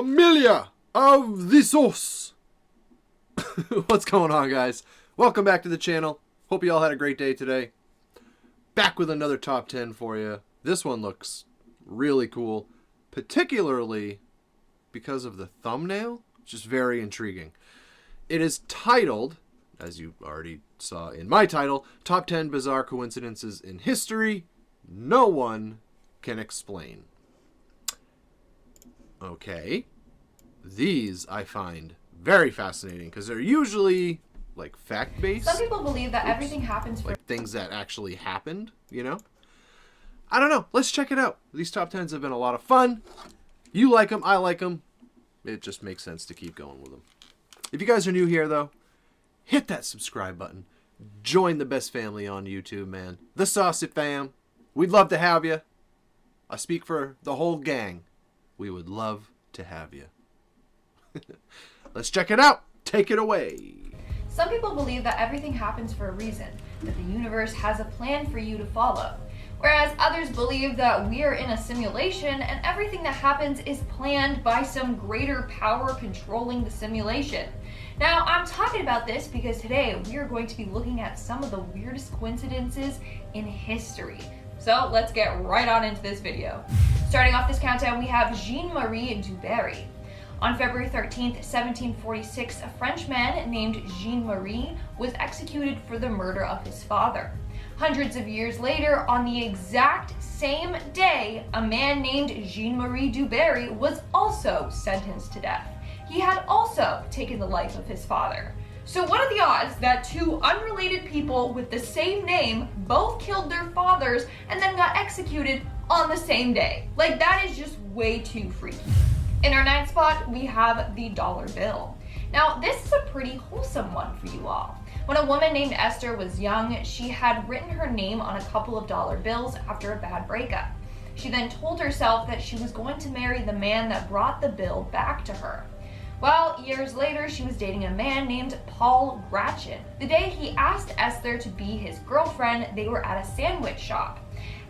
Familia of the sauce. What's going on, guys? Welcome back to the channel. Hope you all had a great day today. Back with another top 10 for you. This one looks really cool, particularly because of the thumbnail, which is very intriguing. It is titled, as you already saw in my title, Top 10 Bizarre Coincidences in History No One Can Explain. Okay. These I find very fascinating because they're usually like fact-based. Some people believe that everything happens for like things that actually happened, you know? I don't know. Let's check it out. These top 10s have been a lot of fun. You like them, I like them. It just makes sense to keep going with them. If you guys are new here though, hit that subscribe button. Join the best family on YouTube, man. The Saucey fam. We'd love to have you. I speak for the whole gang. We would love to have you. Let's check it out. Take it away. Some people believe that everything happens for a reason, that the universe has a plan for you to follow. Whereas others believe that we are in a simulation and everything that happens is planned by some greater power controlling the simulation. Now, I'm talking about this because today we are going to be looking at some of the weirdest coincidences in history. So let's get right on into this video. Starting off this countdown, we have Jean-Marie DUBARRY. On February 13th, 1746, a French man named Jean-Marie was executed for the murder of his father. Hundreds of years later, on the exact same day, a man named Jean-Marie DUBARRY was also sentenced to death. He had also taken the life of his father. So what are the odds that two unrelated people with the same name both killed their fathers and then got executed on the same day? Like, that is just way too freaky. In our ninth spot, we have the dollar bill. Now, this is a pretty wholesome one for you all. When a woman named Esther was young, she had written her name on a couple of dollar bills after a bad breakup. She then told herself that she was going to marry the man that brought the bill back to her. Well, years later, she was dating a man named Paul Gratchen. The day he asked Esther to be his girlfriend, they were at a sandwich shop.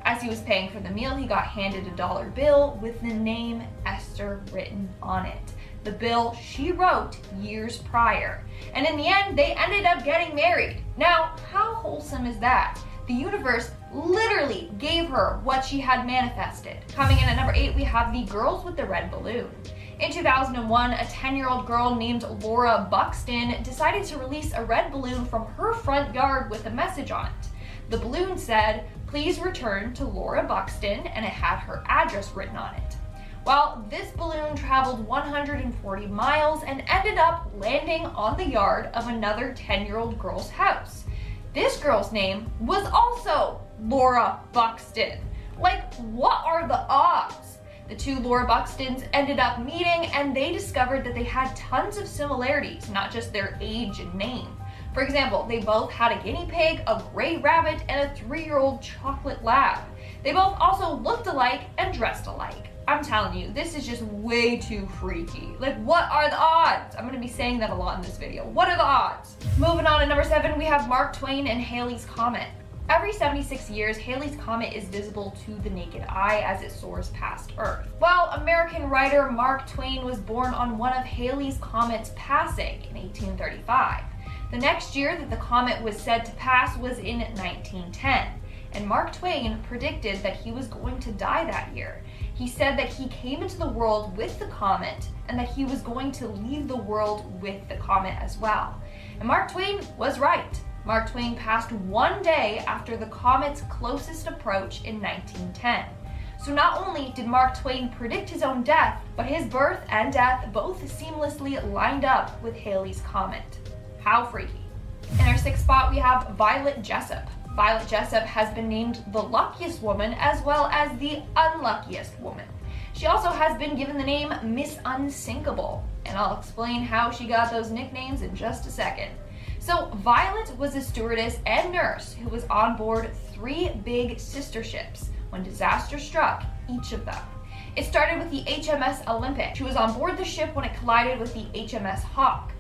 As he was paying for the meal, he got handed a dollar bill with the name Esther written on it. The bill she wrote years prior. And in the end, they ended up getting married. Now, how wholesome is that? The universe literally gave her what she had manifested. Coming in at number 8, we have the girls with the red balloon. In 2001, a 10-year-old girl named Laura Buxton decided to release a red balloon from her front yard with a message on it. The balloon said, "Please return to Laura Buxton," and it had her address written on it. Well, this balloon traveled 140 miles and ended up landing on the yard of another 10-year-old girl's house. This girl's name was also Laura Buxton. Like, what are the odds? The two Laura Buxtons ended up meeting and they discovered that they had tons of similarities, not just their age and name. For example, they both had a guinea pig, a gray rabbit, and a 3-year-old chocolate lab. They both also looked alike and dressed alike. I'm telling you, this is just way too freaky. Like, what are the odds? I'm gonna be saying that a lot in this video. What are the odds? Moving on to number 7, we have Mark Twain and Halley's Comet. Every 76 years, Halley's Comet is visible to the naked eye as it soars past Earth. Well, American writer Mark Twain was born on one of Halley's Comets passing in 1835. The next year that the comet was said to pass was in 1910, and Mark Twain predicted that he was going to die that year. He said that he came into the world with the comet and that he was going to leave the world with the comet as well. And Mark Twain was right. Mark Twain passed one day after the comet's closest approach in 1910. So not only did Mark Twain predict his own death, but his birth and death both seamlessly lined up with Halley's Comet. How freaky. In our 6th spot, we have Violet Jessop. Violet Jessop has been named the luckiest woman as well as the unluckiest woman. She also has been given the name Miss Unsinkable, and I'll explain how she got those nicknames in just a second. So Violet was a stewardess and nurse who was on board 3 big sister ships when disaster struck each of them. It started with the HMS Olympic. She was on board the ship when it collided with the HMS Hawk.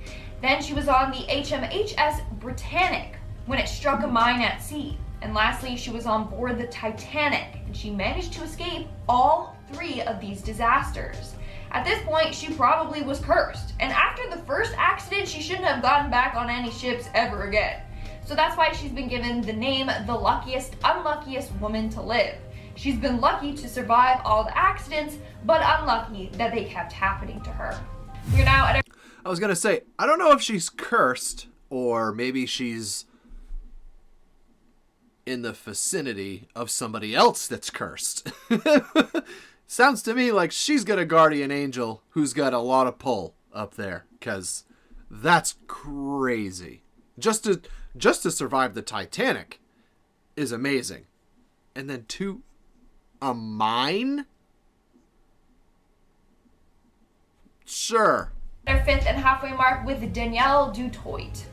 Then she was on the HMHS Britannic when it struck a mine at sea. And lastly, she was on board the Titanic, and she managed to escape all 3 of these disasters. At this point, she probably was cursed. And after the first accident, she shouldn't have gotten back on any ships ever again. So that's why she's been given the name the luckiest, unluckiest woman to live. She's been lucky to survive all the accidents, but unlucky that they kept happening to her. We're now at I was gonna say, I don't know if she's cursed or maybe she's in the vicinity of somebody else that's cursed. Sounds to me like she's got a guardian angel who's got a lot of pull up there, because that's crazy. Just to survive the Titanic is amazing. And then to a mine? Sure. our fifth and halfway mark with Danielle du TOIT.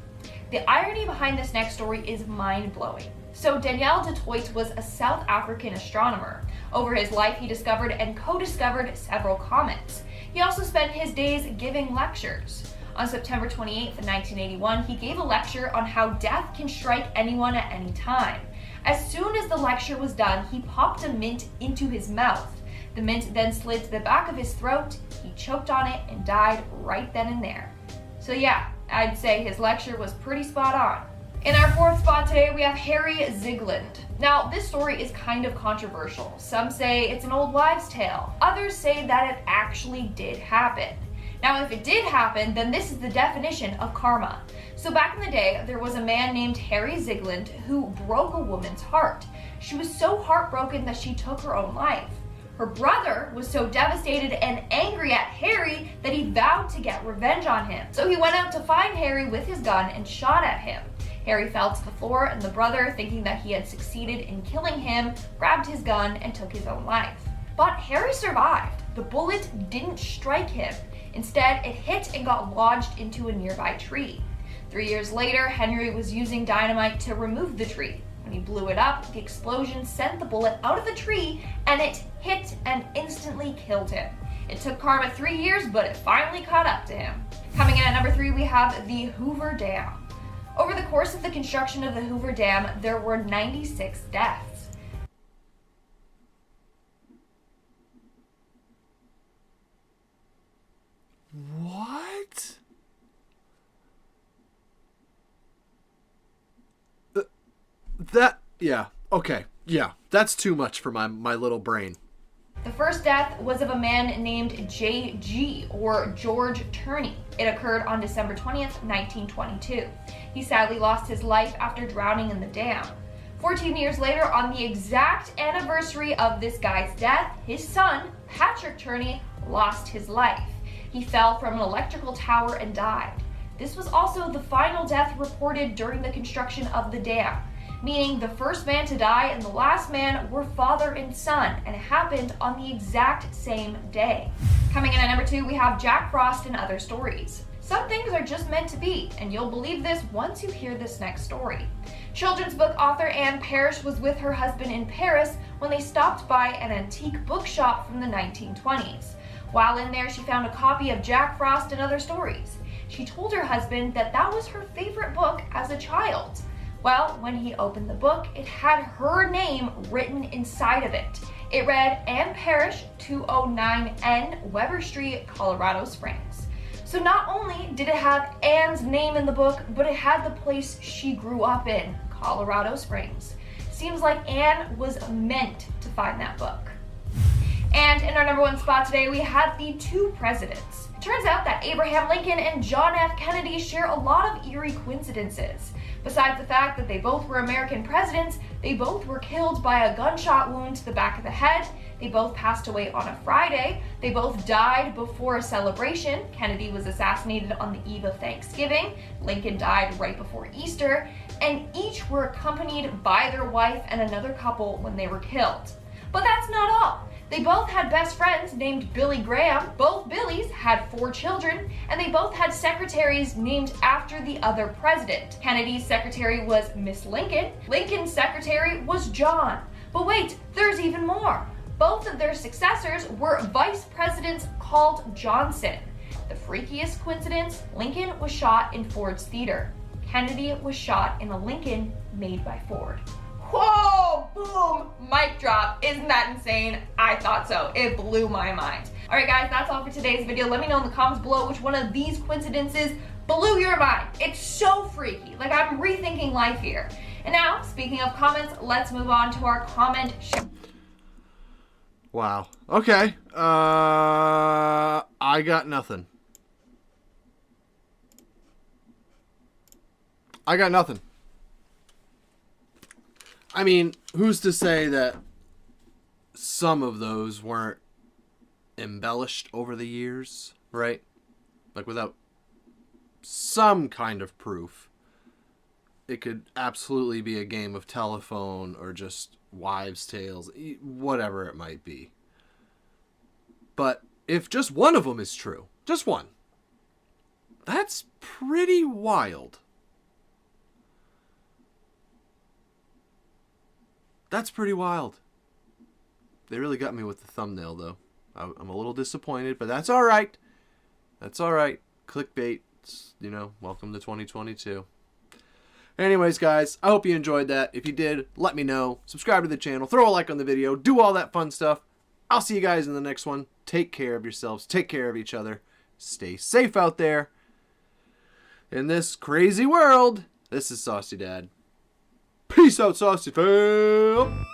The irony behind this next story is mind-blowing. So Danielle du TOIT was a South African astronomer. Over his life, he discovered and co-discovered several comets. He also spent his days giving lectures. On September 28, 1981, he gave a lecture on how death can strike anyone at any time. As soon as the lecture was done, he popped a mint into his mouth. The mint then slid to the back of his throat, he choked on it, and died right then and there. So yeah, I'd say his lecture was pretty spot on. In our fourth spot today, we have Harry ZIEGLAND. Now, this story is kind of controversial. Some say it's an old wives' tale. Others say that it actually did happen. Now, if it did happen, then this is the definition of karma. So back in the day, there was a man named Harry ZIEGLAND who broke a woman's heart. She was so heartbroken that she took her own life. Her brother was so devastated and angry at Harry that he vowed to get revenge on him. So he went out to find Harry with his gun and shot at him. Harry fell to the floor, and the brother, thinking that he had succeeded in killing him, grabbed his gun and took his own life. But Harry survived. The bullet didn't strike him. Instead, it hit and got lodged into a nearby tree. 3 years later, Henry was using dynamite to remove the tree. When he blew it up, the explosion sent the bullet out of the tree, and it hit and instantly killed him. It took karma 3 years, but it finally caught up to him. Coming in at number 3, we have the Hoover Dam. Over the course of the construction of the Hoover Dam, there were 96 deaths. What? Yeah, okay, yeah, that's too much for my little brain. The first death was of a man named J.G. or George Turney. It occurred on December 20th, 1922. He sadly lost his life after drowning in the dam. 14 years later, on the exact anniversary of this guy's death, his son, Patrick Turney, lost his life. He fell from an electrical tower and died. This was also the final death reported during the construction of the dam, meaning the first man to die and the last man were father and son, and it happened on the exact same day. Coming in at number 2, we have Jack Frost and Other Stories. Some things are just meant to be, and you'll believe this once you hear this next story. Children's book author Anne Parrish was with her husband in Paris when they stopped by an antique bookshop from the 1920s. While in there, she found a copy of Jack Frost and Other Stories. She told her husband that that was her favorite book as a child. Well, when he opened the book, it had her name written inside of it. It read Anne Parrish, 209N Weber Street, Colorado Springs. So not only did it have Anne's name in the book, but it had the place she grew up in, Colorado Springs. Seems like Anne was meant to find that book. And in our number 1 spot today, we have the 2 presidents. It turns out that Abraham Lincoln and John F. Kennedy share a lot of eerie coincidences. Besides the fact that they both were American presidents, they both were killed by a gunshot wound to the back of the head. They both passed away on a Friday. They both died before a celebration. Kennedy was assassinated on the eve of Thanksgiving. Lincoln died right before Easter. And each were accompanied by their wife and another couple when they were killed. But that's not all. They both had best friends named Billy Graham. Both Billies had 4 children, and they both had secretaries named after the other president. Kennedy's secretary was Miss Lincoln. Lincoln's secretary was John. But wait, there's even more. Both of their successors were vice presidents called Johnson. The freakiest coincidence, Lincoln was shot in Ford's theater. Kennedy was shot in a Lincoln made by Ford. Whoa, boom, mic drop. Isn't that insane? I thought so. It blew my mind. Alright guys, that's all for today's video. Let me know in the comments below which one of these coincidences blew your mind. It's so freaky. Like, I'm rethinking life here. And now, speaking of comments, let's move on to our comment Wow. Okay. I got nothing. I got nothing. I mean, who's to say that some of those weren't embellished over the years, right? Like, without some kind of proof, it could absolutely be a game of telephone or just wives' tales, whatever it might be. But if just one of them is true, just one, that's pretty wild. That's pretty wild. They really got me with the thumbnail, though. I'm a little disappointed, but that's all right. That's all right. Clickbait, you know, welcome to 2022. Anyways, guys, I hope you enjoyed that. If you did, let me know. Subscribe to the channel. Throw a like on the video. Do all that fun stuff. I'll see you guys in the next one. Take care of yourselves. Take care of each other. Stay safe out there. In this crazy world, this is Saucy Dad. Peace out, Saucy fam.